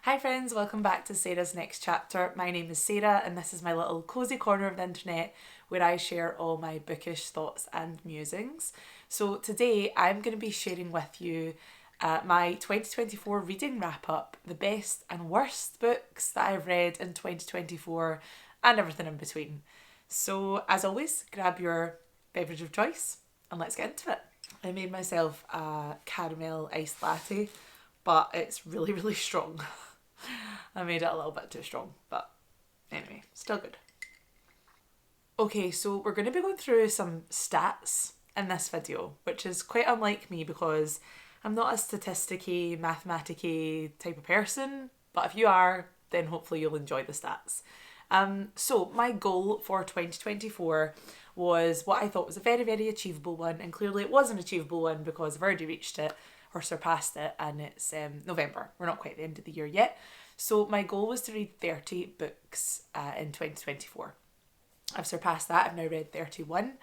Hi friends, welcome back to Sarah's Next Chapter. My name is Sarah and this is my little cosy corner of the internet where I share all my bookish thoughts and musings. So today I'm going to be sharing with you my 2024 reading wrap up, the best and worst books that I've read in 2024 and everything in between. So as always, grab your beverage of choice and let's get into it. I made myself a caramel iced latte, but it's really, really strong. I made it a little bit too strong, but anyway, still good. Okay, so we're going to be going through some stats in this video, which is quite unlike me because I'm not a statisticy, mathematicy type of person, but if you are, then hopefully you'll enjoy the stats. So my goal for 2024 was what I thought was a very, very achievable one, and clearly it was an achievable one because I've already reached it or surpassed it, and it's November. We're not quite at the end of the year yet. So my goal was to read 30 books in 2024. I've surpassed that. I've now read 31.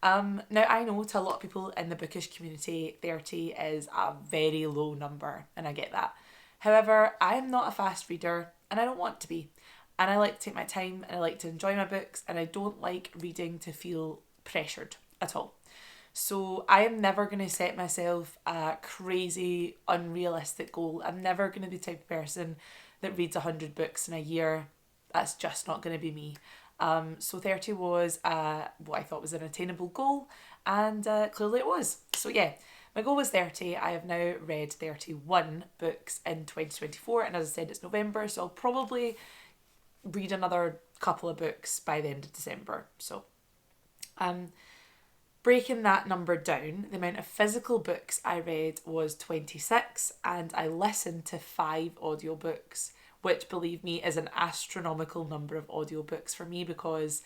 Now, I know to a lot of people in the bookish community, 30 is a very low number, and I get that. However, I am not a fast reader, and I don't want to be. And I like to take my time, and I like to enjoy my books, and I don't like reading to feel pressured at all. So I am never going to set myself a crazy, unrealistic goal. I'm never going to be the type of person that reads 100 books in a year. That's just not going to be me. So 30 was what I thought was an attainable goal, and clearly it was. So yeah, my goal was 30. I have now read 31 books in 2024, and as I said, it's November, so I'll probably read another couple of books by the end of December. So breaking that number down, the amount of physical books I read was 26, and I listened to 5 audiobooks, which, believe me, is an astronomical number of audiobooks for me because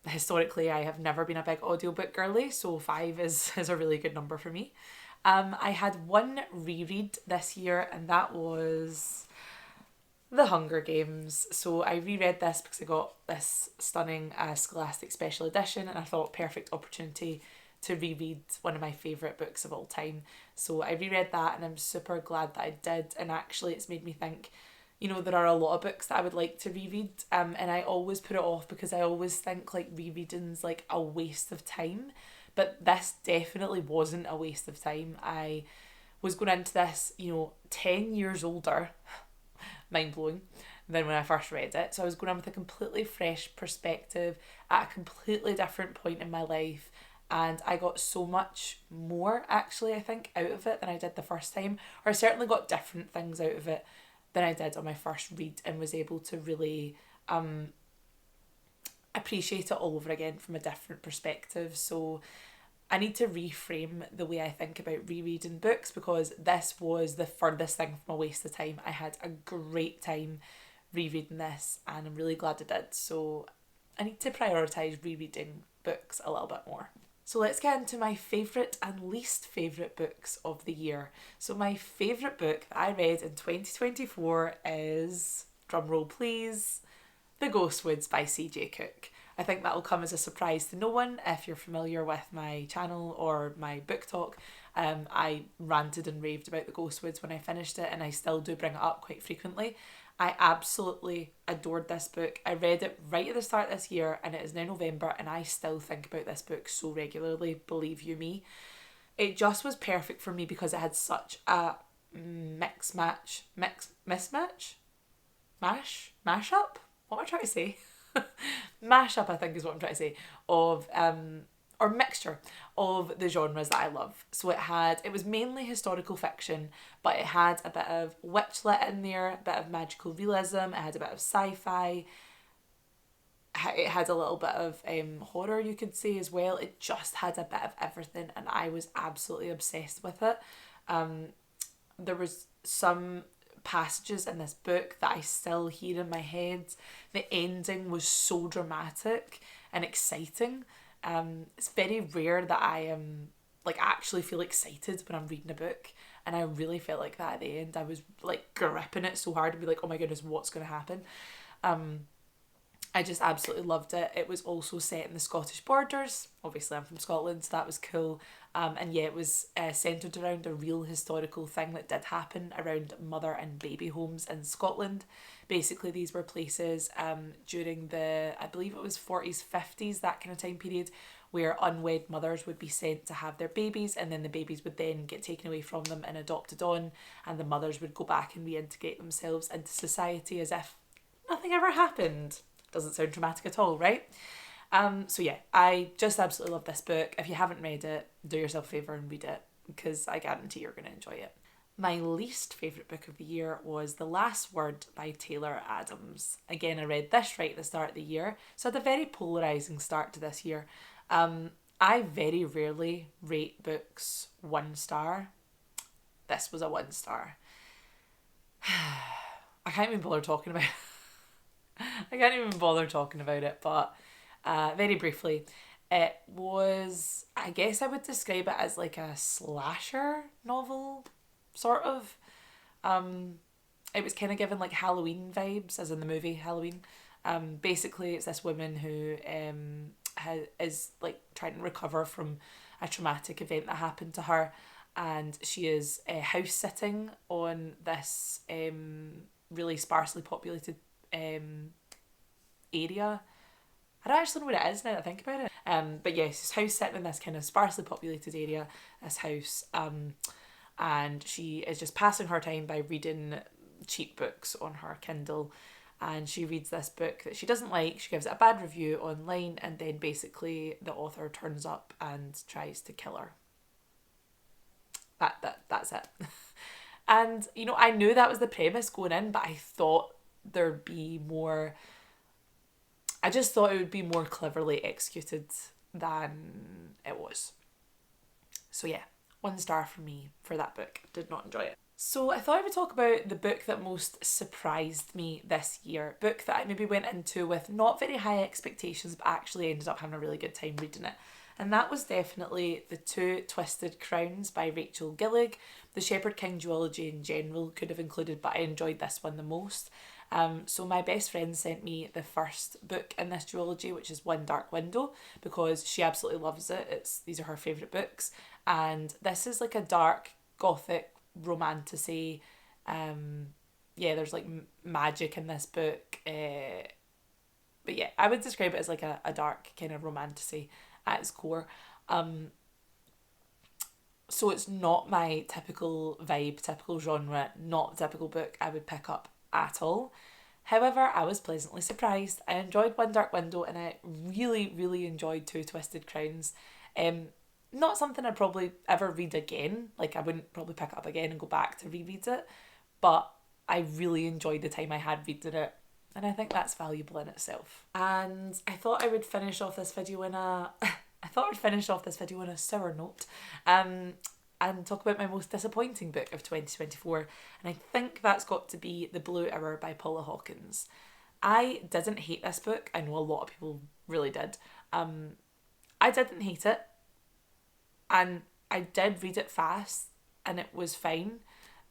historically I have never been a big audiobook girly, so 5 is a really good number for me. I had one reread this year, and that was The Hunger Games. So I reread this because I got this stunning Scholastic special edition, and I thought perfect opportunity to reread one of my favourite books of all time. So I reread that, and I'm super glad that I did, and actually it's made me think, there are a lot of books that I would like to reread, and I always put it off because I always think like rereading's like a waste of time, but this definitely wasn't a waste of time. I was going into this, 10 years older, mind blowing, than when I first read it. So I was going in with a completely fresh perspective at a completely different point in my life. And I got so much more, actually, I think, out of it than I did the first time. Or I certainly got different things out of it than I did on my first read, and was able to really appreciate it all over again from a different perspective. So I need to reframe the way I think about rereading books because this was the furthest thing from a waste of time. I had a great time rereading this, and I'm really glad I did. So I need to prioritise rereading books a little bit more. So let's get into my favourite and least favourite books of the year. So my favourite book that I read in 2024 is, drumroll please, The Ghostwoods by C.J. Cooke. I think that will come as a surprise to no one if you're familiar with my channel or my book talk. I ranted and raved about The Ghostwoods when I finished it, and I still do bring it up quite frequently. I absolutely adored this book. I read it right at the start of this year, and it is now November, and I still think about this book so regularly, believe you me. It just was perfect for me because it had such a mismatch, mashup? What am I trying to say? Mashup, I think, is what I'm trying to say, of or mixture of the genres that I love. So it was mainly historical fiction, but it had a bit of witchlit in there, a bit of magical realism, it had a bit of sci-fi, it had a little bit of horror, you could say, as well. It just had a bit of everything, and I was absolutely obsessed with it. There was some passages in this book that I still hear in my head. The ending was so dramatic and exciting. It's very rare that I am actually feel excited when I'm reading a book, and I really felt like that at the end. I was like gripping it so hard to be like, oh my goodness, what's going to happen? I just absolutely loved it. It was also set in the Scottish borders. Obviously, I'm from Scotland, so that was cool. And yeah, it was centred around a real historical thing that did happen around mother and baby homes in Scotland. Basically, these were places during the, I believe it was 40s, 50s, that kind of time period, where unwed mothers would be sent to have their babies, and then the babies would then get taken away from them and adopted on, and the mothers would go back and reintegrate themselves into society as if nothing ever happened. Doesn't sound dramatic at all, right? So yeah, I just absolutely love this book. If you haven't read it, do yourself a favour and read it, because I guarantee you're going to enjoy it. My least favourite book of the year was The Last Word by Taylor Adams. Again, I read this right at the start of the year, so I had a very polarising start to this year. I very rarely rate books 1 star. This was a 1 star. I can't even bother talking about I can't even bother talking about it, but very briefly, it was, I guess I would describe it as like a slasher novel, sort of. It was kind of given like Halloween vibes, as in the movie Halloween. Basically, it's this woman who is like trying to recover from a traumatic event that happened to her, and she is house sitting on this really sparsely populated area. I don't actually know what it is now that I think about it. But yes, she's house sitting in this kind of sparsely populated area, this house, and she is just passing her time by reading cheap books on her Kindle. And she reads this book that she doesn't like, she gives it a bad review online, and then basically the author turns up and tries to kill her. That's it. And, you know, I knew that was the premise going in, but I thought there'd be more... I just thought it would be more cleverly executed than it was. So yeah, 1 star from me for that book. Did not enjoy it. So I thought I would talk about the book that most surprised me this year. Book that I maybe went into with not very high expectations, but actually ended up having a really good time reading it. And that was definitely The Two Twisted Crowns by Rachel Gillig. The Shepherd King duology in general could have included, but I enjoyed this one the most. So my best friend sent me the first book in this duology, which is One Dark Window, because she absolutely loves it. These are her favourite books. And this is like a dark, gothic, romantasy. Yeah, there's like magic in this book. But yeah, I would describe it as like a dark kind of romantasy at its core. So it's not my typical vibe, typical genre, not the typical book I would pick up at all. However, I was pleasantly surprised. I enjoyed One Dark Window, and I really, really enjoyed Two Twisted Crowns. Not something I'd probably ever read again. Like, I wouldn't probably pick it up again and go back to reread it. But I really enjoyed the time I had reading it. And I think that's valuable in itself. And I thought I would finish off this video in a... I thought I'd finish off this video on a sour note. And talk about my most disappointing book of 2024. And I think that's got to be The Blue Hour by Paula Hawkins. I didn't hate this book. I know a lot of people really did. I didn't hate it. And I did read it fast, and it was fine.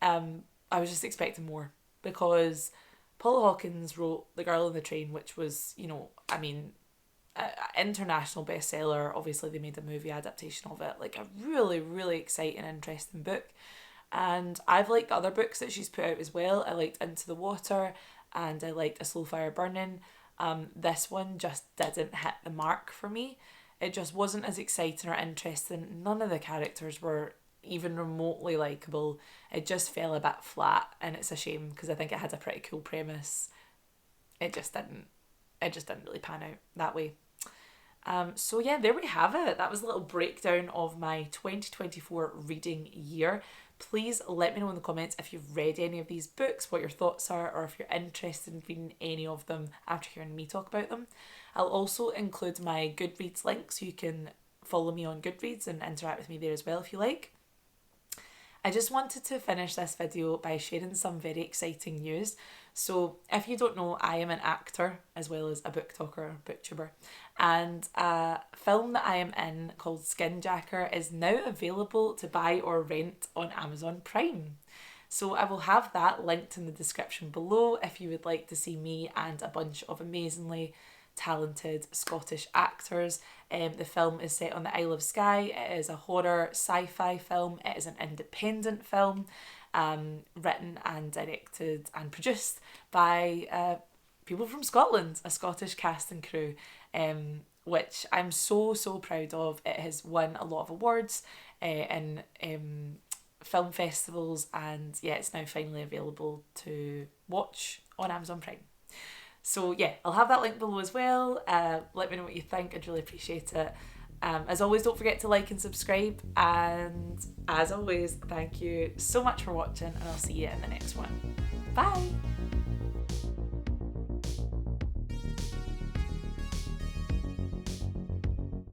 I was just expecting more, because Paula Hawkins wrote The Girl in the Train, which was, you know, I mean, international bestseller. Obviously they made a movie adaptation of it, like a really, really exciting, interesting book. And I've liked the other books that she's put out as well. I liked Into the Water, and I liked A Slow Fire Burning. This one just didn't hit the mark for me. It just wasn't as exciting or interesting. None of the characters were even remotely likeable. It just fell a bit flat, and it's a shame, because I think it had a pretty cool premise. It just didn't really pan out that way. So yeah, there we have it. That was a little breakdown of my 2024 reading year. Please let me know in the comments if you've read any of these books, what your thoughts are, or if you're interested in reading any of them after hearing me talk about them. I'll also include my Goodreads link, so you can follow me on Goodreads and interact with me there as well if you like. I just wanted to finish this video by sharing some very exciting news. So if you don't know, I am an actor as well as a book talker, booktuber, and a film that I am in called Skinjacker is now available to buy or rent on Amazon Prime. So I will have that linked in the description below if you would like to see me and a bunch of amazingly talented Scottish actors. The film is set on the Isle of Skye. It is a horror sci-fi film. It is an independent film, written and directed and produced by people from Scotland, a Scottish cast and crew, which I'm so proud of. It has won a lot of awards in film festivals, and yeah, it's now finally available to watch on Amazon Prime. So yeah, I'll have that link below as well. Let me know what you think. I'd really appreciate it. As always, don't forget to like and subscribe. And as always, thank you so much for watching, and I'll see you in the next one. Bye!